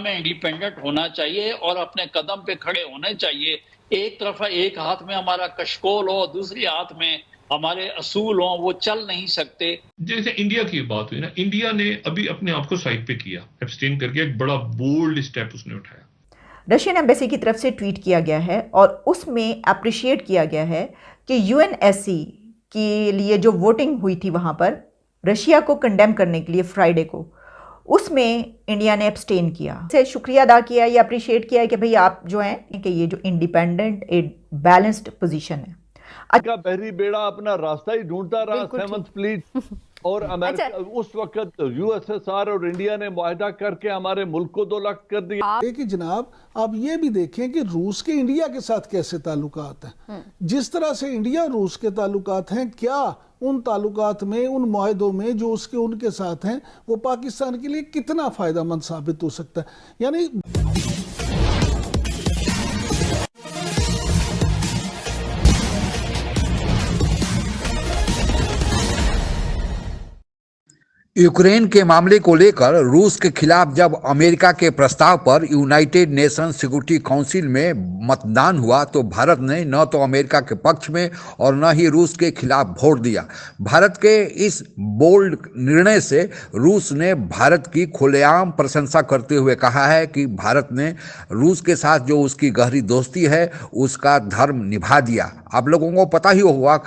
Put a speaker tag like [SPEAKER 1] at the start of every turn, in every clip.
[SPEAKER 1] में इंडिपेंडेंट होना चाहिए और अपने कदम पे खड़े होने चाहिए। एक तरफ एक हाथ में हमारा कशकोल हो, दूसरी हाथ में हमारे असूल हो, वो चल नहीं सकते।
[SPEAKER 2] जैसे इंडिया की बात हुई ना, इंडिया ने अभी अपने आप को साइड पे किया, एब्सटेन करके एक बड़ा बोल्ड स्टेप उसने उठाया।
[SPEAKER 3] रशियन एम्बेसी की तरफ से ट्वीट किया गया है और उसमें अप्रिशिएट किया गया है कि यूएनएससी के लिए जो वोटिंग हुई थी वहाँ पर रशिया को कंडेम करने के लिए फ्राइडे को, उसमें इंडिया ने एब्सटेन किया। से शुक्रिया अदा किया, ये अप्रिशिएट किया है कि भाई आप जो हैं कि ये जो इंडिपेंडेंट एक बैलेंस्ड पोजीशन है।
[SPEAKER 4] का बहरी बेड़ा अपना रास्ता ही ढूंढता रहा, सेवंथ फ्लीट और अमेरिका उस वक्त यूएसएसआर और इंडिया ने मुआहदा करके हमारे मुल्क को 2 लाख कर दिया।
[SPEAKER 5] कि जनाब आप ये भी देखें कि रूस के इंडिया के साथ कैसे ताल्लुकात हैं, जिस तरह से इंडिया और रूस के ताल्लुकात हैं, क्या उन ताल्लुकात में, उन मुआहदों में जो उसके उनके साथ हैं, वो पाकिस्तान के लिए कितना फायदेमंद साबित हो सकता है। यानी
[SPEAKER 6] यूक्रेन के मामले को लेकर रूस के खिलाफ जब अमेरिका के प्रस्ताव पर यूनाइटेड नेशंस सिक्योरिटी काउंसिल में मतदान हुआ तो भारत ने न तो अमेरिका के पक्ष में और न ही रूस के खिलाफ वोट दिया। भारत के इस बोल्ड निर्णय से रूस ने भारत की खुलेआम प्रशंसा करते हुए कहा है कि भारत ने रूस के साथ जो उसकी गहरी दोस्ती है उसका धर्म निभा दिया। आप लोगों को पता ही होगा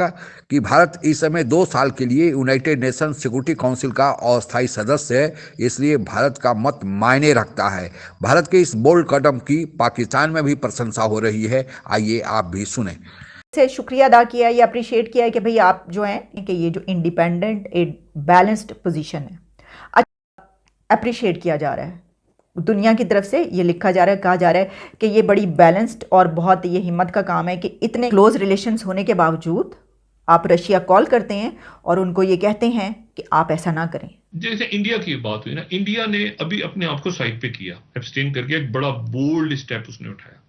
[SPEAKER 6] कि भारत इस समय 2 साल के लिए यूनाइटेड नेशंस सिक्योरिटी काउंसिल का अस्थायी सदस्य है, इसलिए भारत का मत मायने रखता है। भारत के इस बोल्ड कदम की पाकिस्तान में भी प्रशंसा हो रही है। आइए आप भी सुने।
[SPEAKER 3] से शुक्रिया अदा किया, ये अप्रिशिएट किया है कि भाई आप जो हैं कि ये जो इंडिपेंडेंट एक बैलेंस्ड पोजीशन है, अप्रिशिएट किया जा रहा है। दुनिया की तरफ से ये लिखा जा रहा है, कहा जा रहा है कि ये बड़ी बैलेंस्ड और बहुत ये हिम्मत का काम है कि इतने क्लोज रिलेशंस होने के बावजूद आप रशिया कॉल करते हैं और उनको ये कहते हैं कि आप ऐसा ना करें।
[SPEAKER 2] जैसे इंडिया की बात हुई ना, इंडिया ने अभी अपने आप को साइड पे किया, एब्सटेन करके एक बड़ा बोल्ड स्टेप उसने उठाया।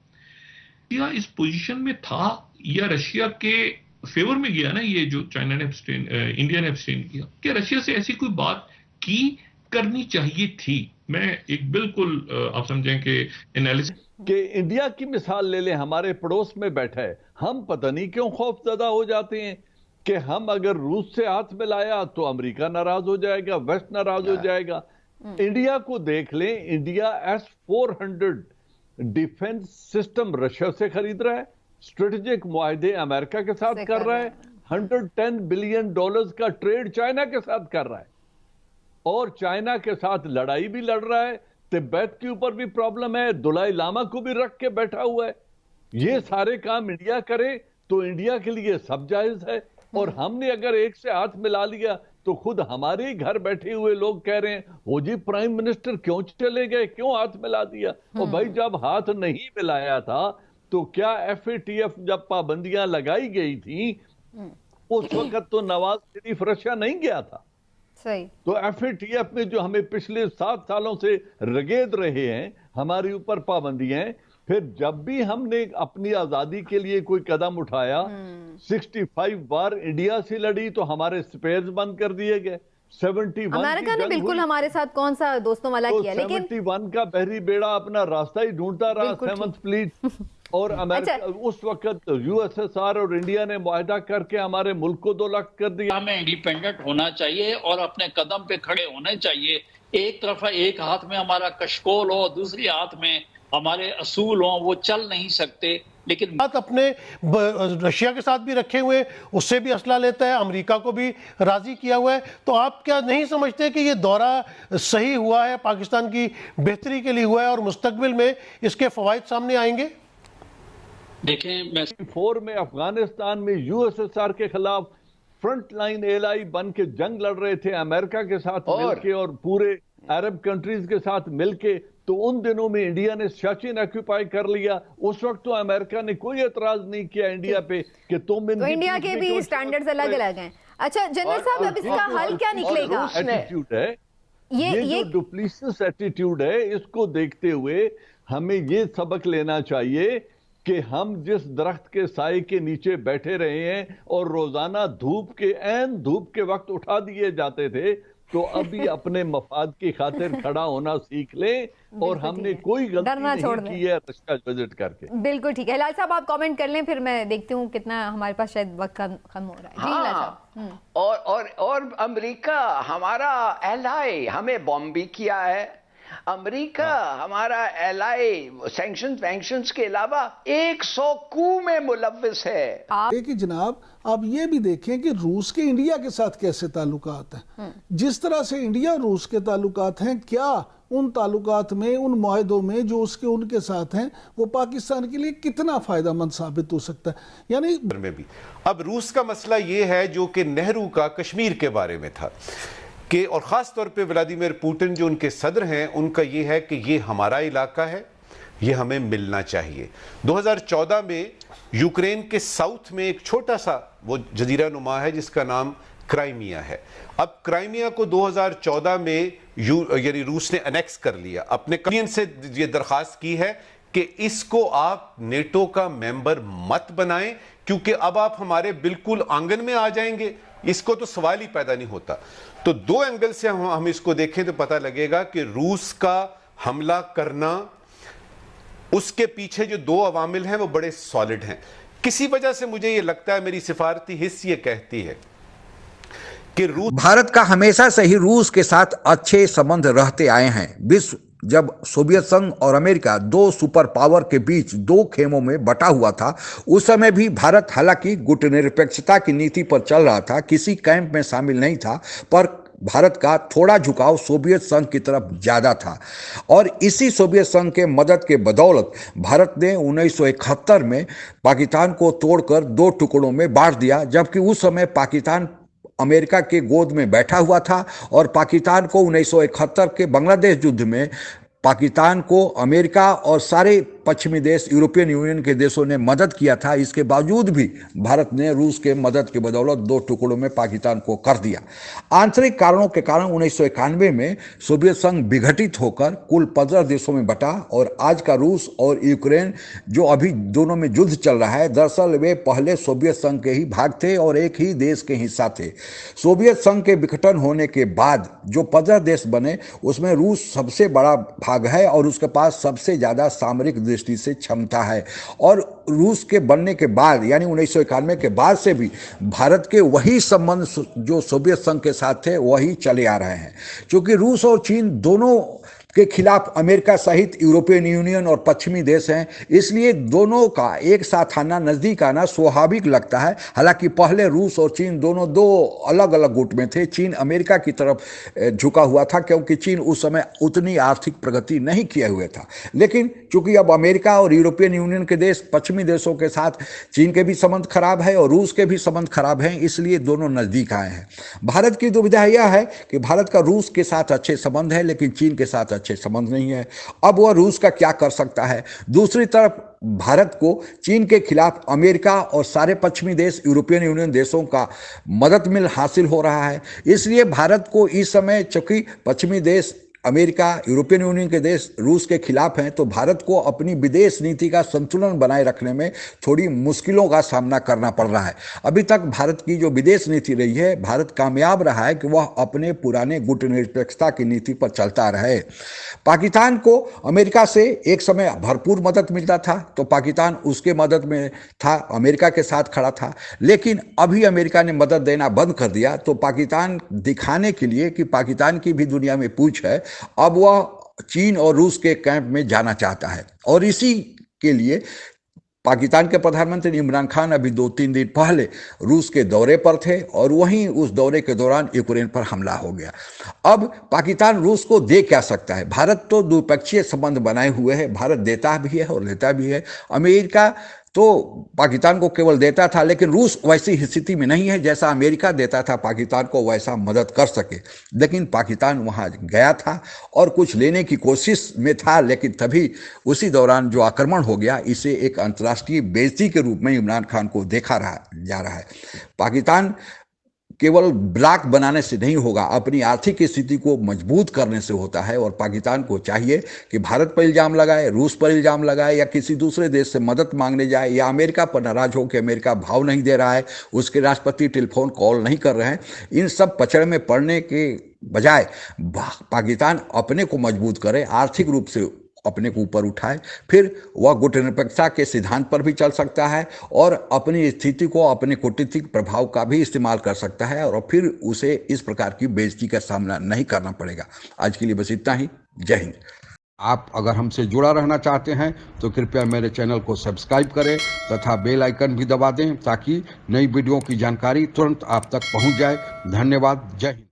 [SPEAKER 2] इंडिया इस पोजीशन में था या रशिया के फेवर में गया ना, ये जो चाइना ने एब्सटेन, इंडिया ने एब्सटेन किया, क्या रशिया से ऐसी कोई बात की करनी चाहिए थी? मैं एक बिल्कुल आप समझें कि एनालिसिस
[SPEAKER 4] कि इंडिया की मिसाल ले लें, हमारे पड़ोस में बैठा है, हम पता नहीं क्यों खौफजदा हो जाते हैं कि हम अगर रूस से हाथ मिलाया तो अमेरिका नाराज हो जाएगा, वेस्ट नाराज हो जाएगा। इंडिया को देख लें, India S-400 defence system Russia से खरीद रहा है, स्ट्रेटेजिक मुआहदे अमेरिका के साथ कर रहा है, $110 बिलियन का ट्रेड चाइना के साथ कर रहा है और चाइना के साथ लड़ाई भी लड़ रहा है। तिब्बत के ऊपर भी प्रॉब्लम है, दलाई लामा को भी रख के बैठा हुआ है। ये सारे काम इंडिया करे तो इंडिया के लिए सब जायज है। और हमने अगर एक से हाथ मिला लिया तो खुद हमारे ही घर बैठे हुए लोग कह रहे हैं, वो जी प्राइम मिनिस्टर क्यों चले गए, क्यों हाथ मिला दिया? और भाई जब हाथ नहीं मिलाया था तो क्या FATF जब पाबंदियां लगाई गई थी उस वक्त तो नवाज शरीफ रशिया नहीं गया था।
[SPEAKER 7] सही।
[SPEAKER 4] तो FATF में जो हमें पिछले 7 सालों से रगेद रहे हैं, हमारे ऊपर पाबंदियां हैं, फिर जब भी हमने अपनी आजादी के लिए कोई कदम उठाया 65 बार इंडिया से लड़ी तो हमारे स्पेयर्स बंद कर दिए गए। 71
[SPEAKER 7] अमेरिका ने बिल्कुल हमारे साथ कौन सा दोस्तों वाला
[SPEAKER 4] तो
[SPEAKER 7] किया, लेकिन
[SPEAKER 4] 71 का बहरी बेड़ा अपना रास्ता ही ढूंढता रहा, सेवंथ फ्लीट और अमेरिका उस वक्त USSR और इंडिया ने मुआहदा करके हमारे मुल्क को 2 लाख कर दिया।
[SPEAKER 1] हमें इंडिपेंडेंट होना चाहिए और अपने कदम पे खड़े होने चाहिए। एक तरफ एक हाथ में हमारा कशकोल हो, दूसरी हाथ में हमारे असूल हो, वो चल नहीं सकते। लेकिन
[SPEAKER 8] बात अपने रशिया के साथ भी रखे हुए, उससे भी असला लेता है, अमेरिका को भी राजी किया हुआ है। तो आप क्या नहीं समझते कि ये दौरा सही हुआ है, पाकिस्तान की बेहतरी के लिए हुआ है और मुस्तकबिल में इसके फवाइद सामने आएंगे?
[SPEAKER 1] देखें, मैं
[SPEAKER 4] 4 में अफगानिस्तान में USSR के खिलाफ फ्रंट लाइन एलाई बन के जंग लड़ रहे थे अमेरिका के साथ मिलके और पूरे अरब कंट्रीज के साथ मिलके। तो उन दिनों में इंडिया ने सियाचिन ऑक्यूपाई कर लिया। उस वक्त तो अमेरिका ने कोई एतराज नहीं किया इंडिया पे कि तुम
[SPEAKER 7] तो इंडिया के भी स्टैंडर्ड्स अलग अलग हैं। अच्छा जनरल साहब, अब इसका हल क्या निकलेगा?
[SPEAKER 4] एटीट्यूड है ये जो डुप्लीसियस एटीट्यूड है, इसको देखते हुए हमें ये सबक लेना चाहिए कि हम जिस दरख्त के साए के नीचे बैठे रहे हैं और रोजाना धूप के वक्त उठा दिए जाते थे, तो अभी अपने मफाद की खातिर खड़ा होना सीख लें, और हमने कोई गलती नहीं की है रशिया विजिट करके।
[SPEAKER 7] बिल्कुल ठीक है। हिलाल साहब आप कमेंट कर लें, फिर मैं देखती हूँ कितना हमारे पास शायद वक्त खत्म हो रहा है। जी हिलाल साहब।
[SPEAKER 9] और अमेरिका हमारा एलाई, हमें बॉम्ब भी किया है। अमेरिका हमारा एलाई सैंक्शंस वैंक्शंस के अलावा 100 कू में मुलव्विस है।
[SPEAKER 5] कि जनाब आप ये भी देखें कि रूस के इंडिया के साथ कैसे ताल्लुकात हैं। जिस तरह से इंडिया और रूस के ताल्लुकात हैं, क्या उन ताल्लुकात में, उन मुआहदों में जो उसके उनके साथ हैं, वो पाकिस्तान के लिए कितना फायदेमंद साबित हो सकता है। यानी
[SPEAKER 10] में भी अब रूस का मसला ये है जो कि नेहरू का कश्मीर के बारे में था कि, और ख़ास तौर पे व्लादिमीर पुतिन जो उनके सदर हैं, उनका ये है कि ये हमारा इलाका है, ये हमें मिलना चाहिए। 2014 में यूक्रेन के साउथ में एक छोटा सा वो जजीरा नुमा है जिसका नाम क्राइमिया है। अब क्राइमिया को 2014 में यानी रूस ने अनेक्स कर लिया। अपने यूनियन से ये दरख्वास्त की है कि इसको आप नेटो का मेंबर मत बनाएं, क्योंकि अब आप हमारे बिल्कुल आंगन में आ जाएंगे, इसको तो सवाल ही पैदा नहीं होता। तो दो एंगल से हम इसको देखें तो पता लगेगा कि रूस का हमला करना, उसके पीछे जो दो अवामिल हैं वो बड़े सॉलिड हैं। किसी वजह से मुझे ये लगता है, मेरी सिफारती हिस्स ये कहती है कि
[SPEAKER 6] भारत का हमेशा से ही रूस के साथ अच्छे संबंध रहते आए हैं। विश्व जब सोवियत संघ और अमेरिका दो सुपर पावर के बीच दो खेमों में बटा हुआ था, उस समय भी भारत हालांकि गुटनिरपेक्षता की नीति पर चल रहा था, किसी कैंप में शामिल नहीं था, पर भारत का थोड़ा झुकाव सोवियत संघ की तरफ ज़्यादा था। और इसी सोवियत संघ के मदद के बदौलत भारत ने 1971 में पाकिस्तान को तोड़कर दो टुकड़ों में बांट दिया, जबकि उस समय पाकिस्तान अमेरिका के गोद में बैठा हुआ था और पाकिस्तान को 1971 के बांग्लादेश युद्ध में पाकिस्तान को अमेरिका और सारे पश्चिमी देश, यूरोपियन यूनियन के देशों ने मदद किया था। इसके बावजूद भी भारत ने रूस के मदद की बदौलत दो टुकड़ों में पाकिस्तान को कर दिया। आंतरिक कारणों के कारण 1991 में सोवियत संघ विघटित होकर कुल 15 देशों में बटा, और आज का रूस और यूक्रेन जो अभी दोनों में युद्ध चल रहा है, दरअसल वे पहले सोवियत संघ के ही भाग थे और एक ही देश के हिस्सा थे। सोवियत संघ के विघटन होने के बाद जो 15 देश बने, उसमें रूस सबसे बड़ा भाग है और उसके पास सबसे ज़्यादा सामरिक दृष्टि से क्षमता है। और रूस के बनने के बाद यानी 1991 के बाद से भी भारत के वही संबंध जो सोवियत संघ के साथ थे वही चले आ रहे हैं। क्योंकि रूस और चीन दोनों के खिलाफ अमेरिका सहित यूरोपियन यूनियन और पश्चिमी देश हैं, इसलिए दोनों का एक साथ आना, नज़दीक आना स्वाभाविक लगता है। हालांकि पहले रूस और चीन दोनों दो अलग अलग गुट में थे। चीन अमेरिका की तरफ झुका हुआ था क्योंकि चीन उस समय उतनी आर्थिक प्रगति नहीं किए हुए था। लेकिन चूंकि अब अमेरिका और यूरोपियन यूनियन के देश, पश्चिमी देशों के साथ चीन के भी संबंध खराब है और रूस के भी संबंध खराब हैं, इसलिए दोनों नज़दीक आए हैं। भारत की दुविधा यह है कि भारत का रूस के साथ अच्छे संबंध है लेकिन चीन के साथ अच्छे संबंध नहीं है। अब वह रूस का क्या कर सकता है? दूसरी तरफ भारत को चीन के खिलाफ अमेरिका और सारे पश्चिमी देश, यूरोपियन यूनियन देशों का मदद मिल हासिल हो रहा है। इसलिए भारत को इस समय, चूंकि पश्चिमी देश, अमेरिका, यूरोपियन यूनियन के देश रूस के खिलाफ हैं, तो भारत को अपनी विदेश नीति का संतुलन बनाए रखने में थोड़ी मुश्किलों का सामना करना पड़ रहा है। अभी तक भारत की जो विदेश नीति रही है, भारत कामयाब रहा है कि वह अपने पुराने गुटनिरपेक्षता की नीति पर चलता रहे। पाकिस्तान को अमेरिका से एक समय भरपूर मदद मिलता था, तो पाकिस्तान उसके मदद में था, अमेरिका के साथ खड़ा था। लेकिन अभी अमेरिका ने मदद देना बंद कर दिया, तो पाकिस्तान दिखाने के लिए कि पाकिस्तान की भी दुनिया में पूछ है, अब वह चीन और रूस के कैंप में जाना चाहता है। और इसी के लिए पाकिस्तान के प्रधानमंत्री इमरान खान अभी 2-3 दिन पहले रूस के दौरे पर थे और वहीं उस दौरे के दौरान यूक्रेन पर हमला हो गया। अब पाकिस्तान रूस को दे क्या सकता है? भारत तो द्विपक्षीय संबंध बनाए हुए है, भारत देता भी है और लेता भी है। अमेरिका तो पाकिस्तान को केवल देता था, लेकिन रूस वैसी स्थिति में नहीं है जैसा अमेरिका देता था पाकिस्तान को वैसा मदद कर सके। लेकिन पाकिस्तान वहां गया था और कुछ लेने की कोशिश में था, लेकिन तभी उसी दौरान जो आक्रमण हो गया, इसे एक अंतर्राष्ट्रीय बेइज्जती के रूप में इमरान खान को देखा जा रहा है। पाकिस्तान केवल ब्लॉक बनाने से नहीं होगा, अपनी आर्थिक स्थिति को मजबूत करने से होता है। और पाकिस्तान को चाहिए कि भारत पर इल्ज़ाम लगाए, रूस पर इल्ज़ाम लगाए, या किसी दूसरे देश से मदद मांगने जाए, या अमेरिका पर नाराज हो कि अमेरिका भाव नहीं दे रहा है, उसके राष्ट्रपति टेलीफोन कॉल नहीं कर रहे हैं। इन सब पचड़े में पड़ने के बजाय पाकिस्तान अपने को मजबूत करे, आर्थिक रूप से अपने को ऊपर उठाए, फिर वह गुटनिरपेक्षता के सिद्धांत पर भी चल सकता है और अपनी स्थिति को अपने कूटनीतिक प्रभाव का भी इस्तेमाल कर सकता है, और फिर उसे इस प्रकार की बेइज्जती का सामना नहीं करना पड़ेगा। आज के लिए बस इतना ही। जय हिंद।
[SPEAKER 11] आप अगर हमसे जुड़ा रहना चाहते हैं तो कृपया मेरे चैनल को सब्सक्राइब करें तथा बेल आइकन भी दबा दें ताकि नई वीडियो की जानकारी तुरंत आप तक पहुंच जाए। धन्यवाद। जय हिंद।